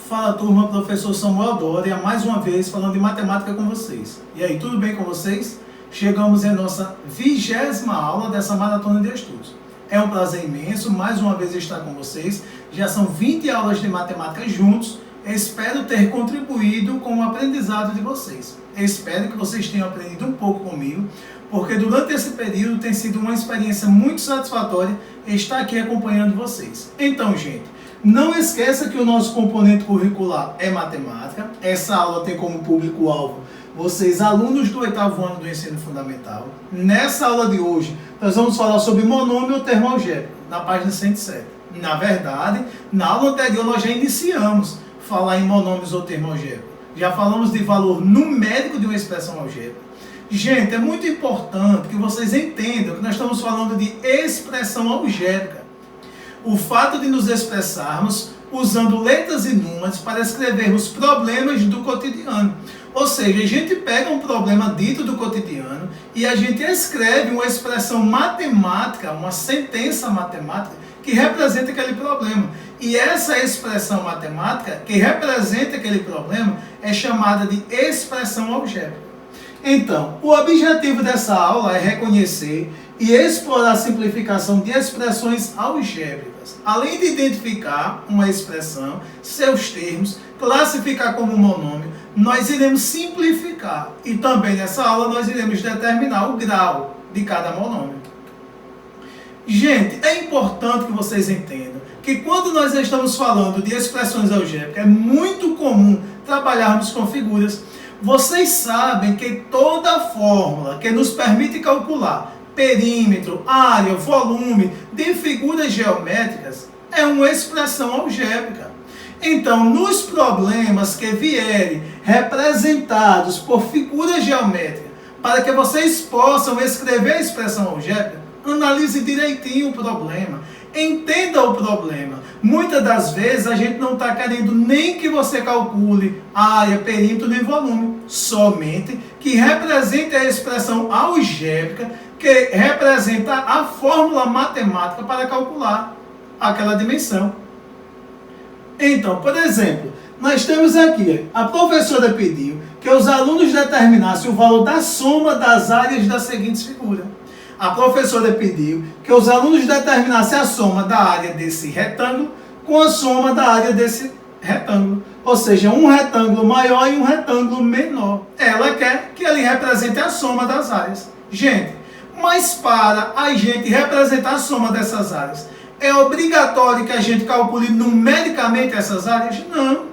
Fala turma, professor Samuel Doria, mais uma vez falando de matemática com vocês. E aí, tudo bem com vocês? Chegamos em nossa 20ª aula dessa maratona de estudos. É um prazer imenso mais uma vez estar com vocês. Já são 20 aulas de matemática juntos. Espero ter contribuído com o aprendizado de vocês. Espero que vocês tenham aprendido um pouco comigo, porque durante esse período tem sido uma experiência muito satisfatória estar aqui acompanhando vocês. Então, gente, não esqueça que o nosso componente curricular é matemática. Essa aula tem como público-alvo vocês, alunos do 8º ano do ensino fundamental. Nessa aula de hoje, nós vamos falar sobre monômio ou termo algébrico, na página 107. Na verdade, na aula anterior nós já iniciamos a falar em monômios ou termo algébrico. Já falamos de valor numérico de uma expressão algébrica. Gente, é muito importante que vocês entendam que nós estamos falando de expressão algébrica. O fato de nos expressarmos usando letras e números para escrevermos problemas do cotidiano. Ou seja, a gente pega um problema dito do cotidiano e a gente escreve uma expressão matemática, uma sentença matemática que representa aquele problema. E essa expressão matemática que representa aquele problema é chamada de expressão algébrica. Então, o objetivo dessa aula é reconhecer e explorar a simplificação de expressões algébricas. Além de identificar uma expressão, seus termos, classificar como monômio, nós iremos simplificar. E também nessa aula nós iremos determinar o grau de cada monômio. Gente, é importante que vocês entendam que quando nós estamos falando de expressões algébricas, é muito comum trabalharmos com figuras. Vocês sabem que toda fórmula que nos permite calcular perímetro, área, volume de figuras geométricas é uma expressão algébrica. Então, nos problemas que vierem representados por figuras geométricas, para que vocês possam escrever a expressão algébrica, analise direitinho o problema, entenda o problema. Muitas das vezes a gente não está querendo nem que você calcule área, perímetro nem volume, somente que represente a expressão algébrica que representa a fórmula matemática para calcular aquela dimensão. Então, por exemplo, nós temos aqui, a professora pediu que os alunos determinassem o valor da soma das áreas das seguintes figuras. A professora pediu que os alunos determinassem a soma da área desse retângulo com a soma da área desse retângulo. Ou seja, um retângulo maior e um retângulo menor. Ela quer que ele represente a soma das áreas. Gente, mas para a gente representar a soma dessas áreas, é obrigatório que a gente calcule numericamente essas áreas? Não.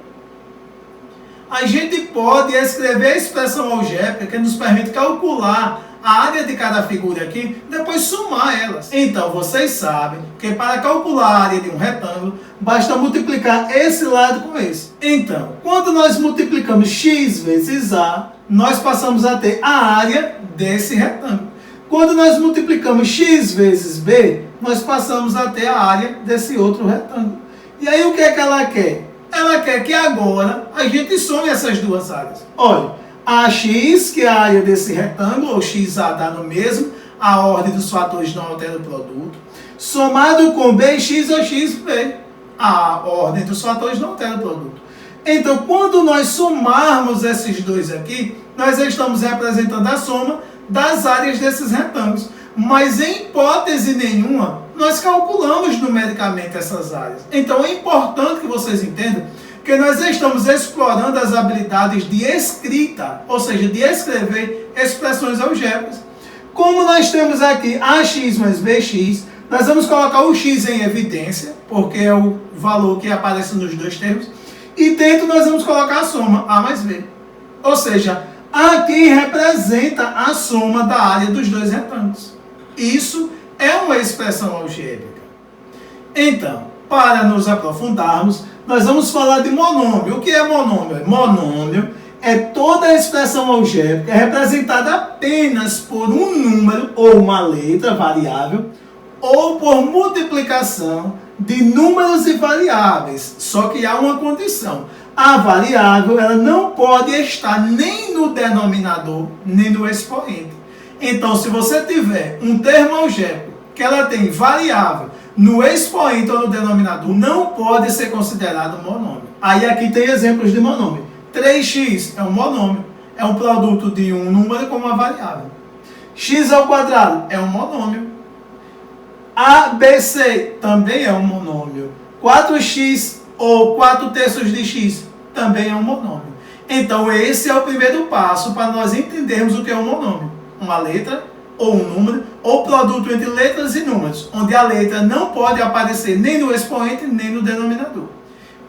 A gente pode escrever a expressão algébrica que nos permite calcular a área de cada figura aqui, depois somar elas. Então, vocês sabem que para calcular a área de um retângulo, basta multiplicar esse lado com esse. Então, quando nós multiplicamos x vezes a, nós passamos a ter a área desse retângulo. Quando nós multiplicamos x vezes b, nós passamos a ter a área desse outro retângulo. E aí, o que é que ela quer? Ela quer que agora a gente some essas duas áreas. Olha, AX, que é a área desse retângulo, ou XA dá no mesmo, a ordem dos fatores não altera o produto, somado com BX ou XB, a ordem dos fatores não altera o produto. Então, quando nós somarmos esses dois aqui, nós estamos representando a soma das áreas desses retângulos. Mas, em hipótese nenhuma, nós calculamos numericamente essas áreas. Então, é importante que vocês entendam que nós estamos explorando as habilidades de escrita, ou seja, de escrever expressões algébricas. Como nós temos aqui AX mais BX, nós vamos colocar o X em evidência, porque é o valor que aparece nos dois termos, e dentro nós vamos colocar a soma A mais B. Ou seja, aqui representa a soma da área dos dois retângulos. Isso é uma expressão algébrica. Então, para nos aprofundarmos, nós vamos falar de monômio. O que é monômio? Monômio é toda a expressão algébrica representada apenas por um número ou uma letra variável ou por multiplicação de números e variáveis. Só que há uma condição. A variável ela não pode estar nem no denominador, nem no expoente. Então, se você tiver um termo algébrico que ela tem variável no expoente ou no denominador, não pode ser considerado monômio. Aí aqui tem exemplos de monômio. 3x é um monômio, é um produto de um número com uma variável. X ao quadrado é um monômio. ABC também é um monômio. 4x ou 4/3 de x também é um monômio. Então esse é o primeiro passo para nós entendermos o que é um monômio. Uma letra ou um número, ou produto entre letras e números, onde a letra não pode aparecer nem no expoente nem no denominador.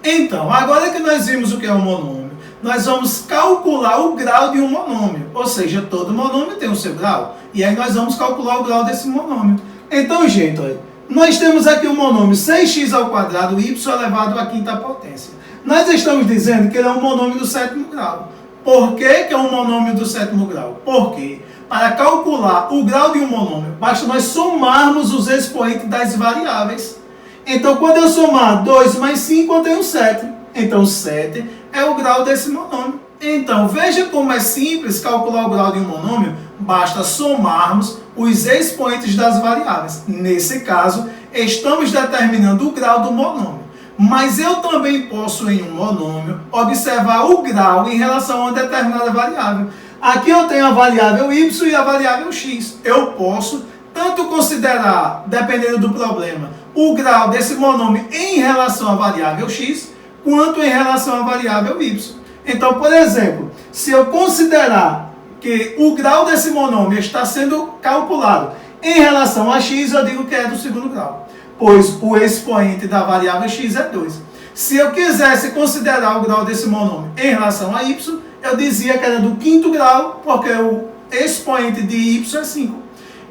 Então, agora que nós vimos o que é um monômio, nós vamos calcular o grau de um monômio, ou seja, todo monômio tem o seu grau, e aí nós vamos calcular o grau desse monômio. Então, gente, olha, nós temos aqui o monômio 6x ao quadrado y elevado à quinta potência. Nós estamos dizendo que ele é um monômio do sétimo grau. Por que é um monômio do sétimo grau? Porque para calcular o grau de um monômio, basta nós somarmos os expoentes das variáveis. Então, quando eu somar 2 mais 5, eu tenho 7. Então, 7 é o grau desse monômio. Então, veja como é simples calcular o grau de um monômio. Basta somarmos os expoentes das variáveis. Nesse caso, estamos determinando o grau do monômio. Mas eu também posso, em um monômio, observar o grau em relação a uma determinada variável. Aqui eu tenho a variável y e a variável x. Eu posso tanto considerar, dependendo do problema, o grau desse monômio em relação à variável x, quanto em relação à variável y. Então, por exemplo, se eu considerar que o grau desse monômio está sendo calculado em relação a x, eu digo que é do segundo grau, pois o expoente da variável x é 2. Se eu quisesse considerar o grau desse monômio em relação a y, eu dizia que era do quinto grau, porque o expoente de y é 5.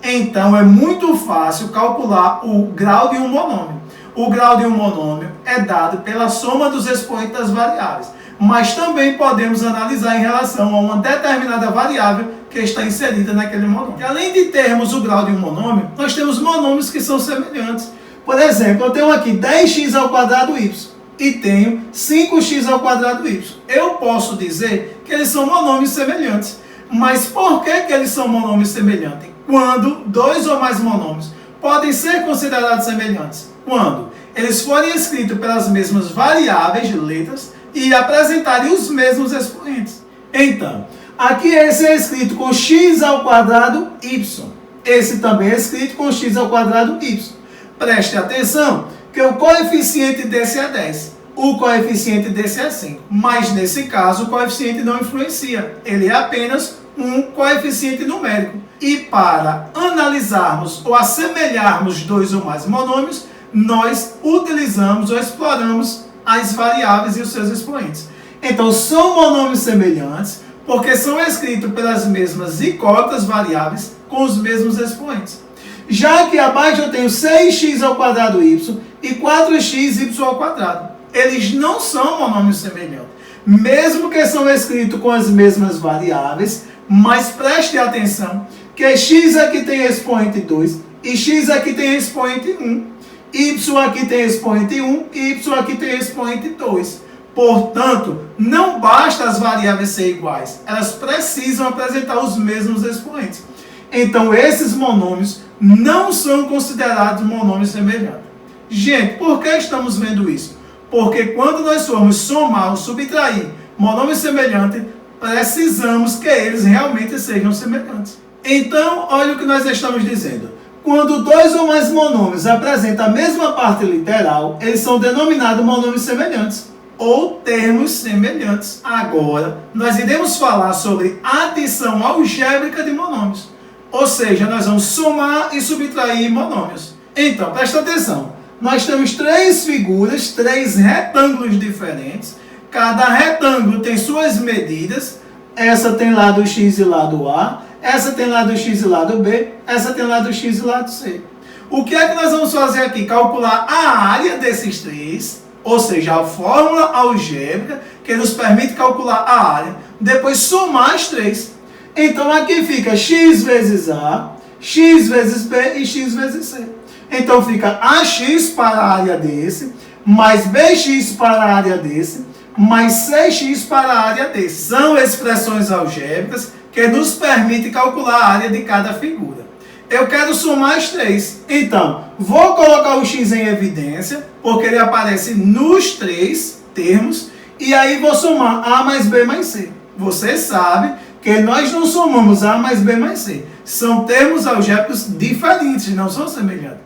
Então, é muito fácil calcular o grau de um monômio. O grau de um monômio é dado pela soma dos expoentes das variáveis, mas também podemos analisar em relação a uma determinada variável que está inserida naquele monômio. E além de termos o grau de um monômio, nós temos monômios que são semelhantes. Por exemplo, eu tenho aqui 10x ao quadrado y e tenho 5x ao quadrado y. Eu posso dizer que eles são monômios semelhantes. Mas por que eles são monômios semelhantes? Quando dois ou mais monômios podem ser considerados semelhantes? Quando eles forem escritos pelas mesmas variáveis de letras e apresentarem os mesmos expoentes. Então, aqui esse é escrito com x ao quadrado y. Esse também é escrito com x ao quadrado y. Preste atenção que o coeficiente desse é 10. O coeficiente desse é 5. Mas nesse caso o coeficiente não influencia. Ele é apenas um coeficiente numérico. E para analisarmos ou assemelharmos dois ou mais monômios, nós utilizamos ou exploramos as variáveis e os seus expoentes. Então, são monômios semelhantes porque são escritos pelas mesmas incógnitas variáveis com os mesmos expoentes. Já que abaixo eu tenho 6x ao quadrado y e 4xy ao quadrado. Eles não são monômios semelhantes, mesmo que são escritos com as mesmas variáveis, mas preste atenção que x aqui tem expoente 2 e x aqui tem expoente 1. Y aqui tem expoente 1 e y aqui tem expoente 2. Portanto, não basta as variáveis serem iguais, elas precisam apresentar os mesmos expoentes. Então, esses monômios não são considerados monômios semelhantes. Gente, por que estamos vendo isso? Porque quando nós formos somar ou subtrair monômios semelhantes, precisamos que eles realmente sejam semelhantes. Então, olha o que nós estamos dizendo. Quando dois ou mais monômios apresentam a mesma parte literal, eles são denominados monômios semelhantes ou termos semelhantes. Agora, nós iremos falar sobre adição algébrica de monômios. Ou seja, nós vamos somar e subtrair monômios. Então, presta atenção. Nós temos três figuras, três retângulos diferentes. Cada retângulo tem suas medidas. Essa tem lado x e lado A. Essa tem lado x e lado B. Essa tem lado x e lado C. O que é que nós vamos fazer aqui? Calcular a área desses três, ou seja, a fórmula algébrica que nos permite calcular a área. Depois somar as três. Então aqui fica x vezes A, x vezes B e x vezes C. Então fica AX para a área desse, mais BX para a área desse, mais CX para a área desse. São expressões algébricas que nos permitem calcular a área de cada figura. Eu quero somar as três. Então, vou colocar o x em evidência, porque ele aparece nos três termos, e aí vou somar A mais B mais C. Você sabe que nós não somamos A mais B mais C. São termos algébricos diferentes, não são semelhantes.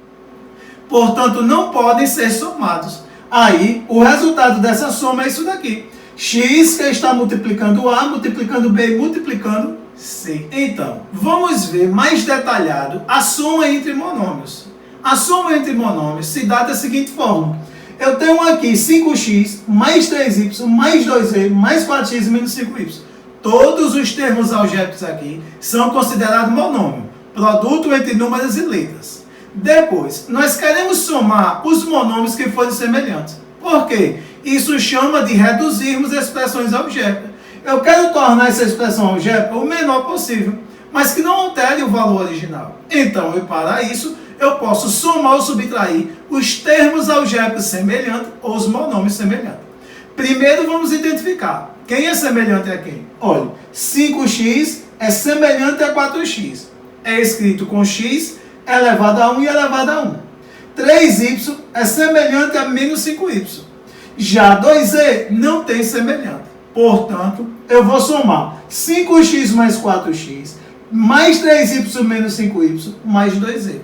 Portanto, não podem ser somados. Aí, o resultado dessa soma é isso daqui. X que está multiplicando A, multiplicando B e multiplicando C. Então, vamos ver mais detalhado a soma entre monômios. A soma entre monômios se dá da seguinte forma. Eu tenho aqui 5x mais 3y mais 2e mais 4x menos 5y. Todos os termos algébricos aqui são considerados monômio, produto entre números e letras. Depois, nós queremos somar os monômios que forem semelhantes. Por quê? Isso chama de reduzirmos expressões algébricas. Eu quero tornar essa expressão algébrica o menor possível, mas que não altere o valor original. Então, para isso, eu posso somar ou subtrair os termos algébricos semelhantes ou os monômios semelhantes. Primeiro, vamos identificar quem é semelhante a quem. Olha, 5x é semelhante a 4x. É escrito com x elevado a 1 e elevado a 1. 3y é semelhante a menos 5y. Já 2e não tem semelhante. Portanto, eu vou somar 5x mais 4x mais 3y menos 5y mais 2e.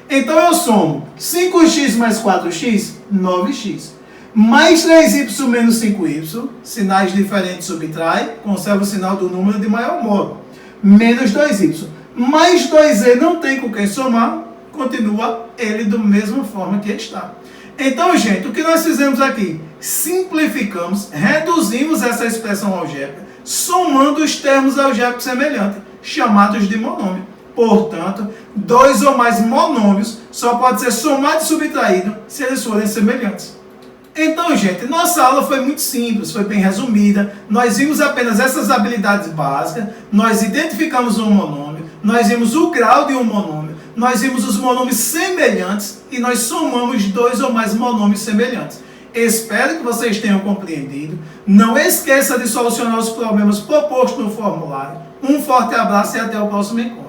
Então eu somo 5x mais 4x, 9x. Mais 3y menos 5y, sinais diferentes subtrai, conserva o sinal do número de maior modo. Menos 2y. Mais 2e não tem com quem somar, continua ele da mesma forma que está. Então, gente, o que nós fizemos aqui? Simplificamos, reduzimos essa expressão algébrica, somando os termos algébricos semelhantes, chamados de monômio. Portanto, dois ou mais monômios só pode ser somado e subtraído se eles forem semelhantes. Então, gente, nossa aula foi muito simples, foi bem resumida. Nós vimos apenas essas habilidades básicas, nós identificamos um monômio, nós vimos o grau de um monômio, nós vimos os monômios semelhantes e nós somamos dois ou mais monômios semelhantes. Espero que vocês tenham compreendido. Não esqueça de solucionar os problemas propostos no formulário. Um forte abraço e até o próximo encontro.